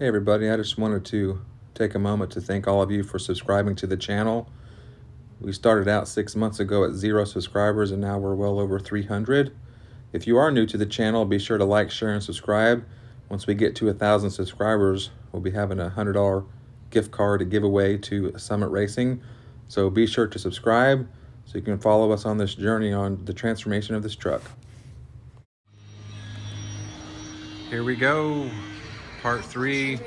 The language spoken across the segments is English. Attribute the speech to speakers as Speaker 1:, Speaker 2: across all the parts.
Speaker 1: Hey everybody, I just wanted to take a moment to thank all of you for subscribing to the channel. We started out 6 months ago at 0 subscribers and now we're well over 300. If you are new to the channel, be sure to like, share, and subscribe. Once we get to 1,000 subscribers, we'll be having a $100 gift card to give away to Summit Racing. So be sure to subscribe so you can follow us on this journey on the transformation of this truck. Here we go. Part 3,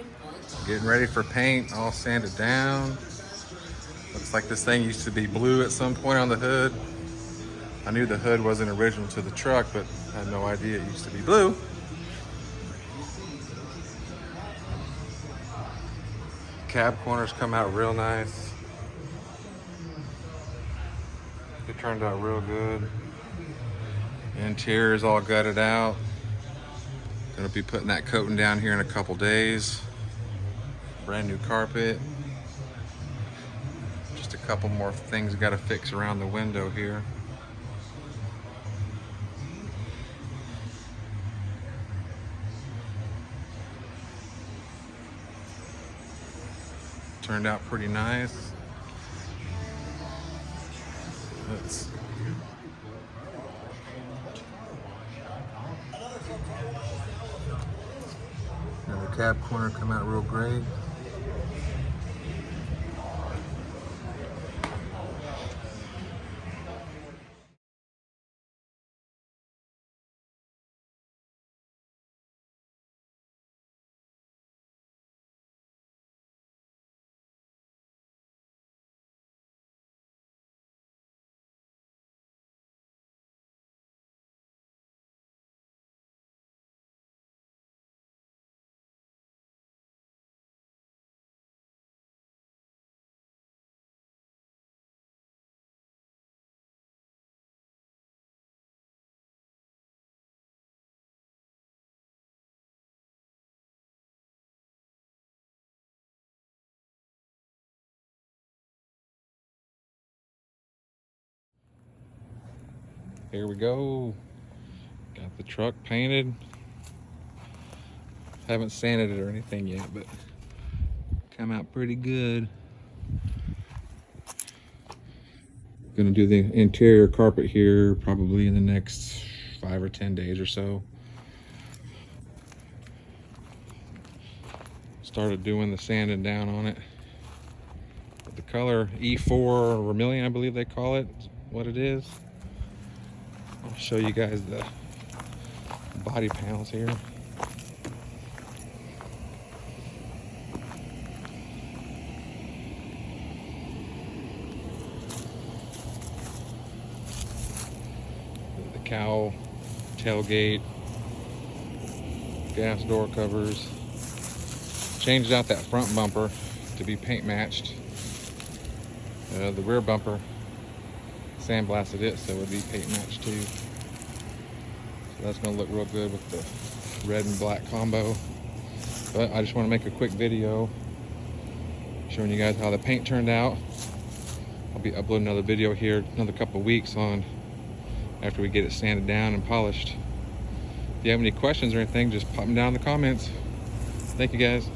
Speaker 1: getting ready for paint, all sanded down. Looks like this thing used to be blue at some point on the hood. I knew the hood wasn't original to the truck, but I had no idea it used to be blue. Cab corners come out real nice. It turned out real good. Interior is all gutted out. Gonna be putting that coating down here in a couple days. Brand new carpet. Just a couple more things got to fix around the window here. Turned out pretty nice. Let's and the cab corner come out real great. Here we go. Got the truck painted. Haven't sanded it or anything yet, but come out pretty good. Gonna do the interior carpet here probably in the next 5 or 10 days or so. Started doing the sanding down on it. But the color E4 or vermilion, I believe they call it, what it is. I'll show you guys the body panels here. The cowl, tailgate, gas door covers. Changed out that front bumper to be paint matched. The rear bumper, sandblasted it so it would be paint matched too. So that's gonna look real good with the red and black combo. But I just want to make a quick video showing you guys how the paint turned out. I'll be uploading another video here another couple of weeks on after we get it sanded down and polished. If you have any questions or anything, just pop them down in the comments. Thank you guys.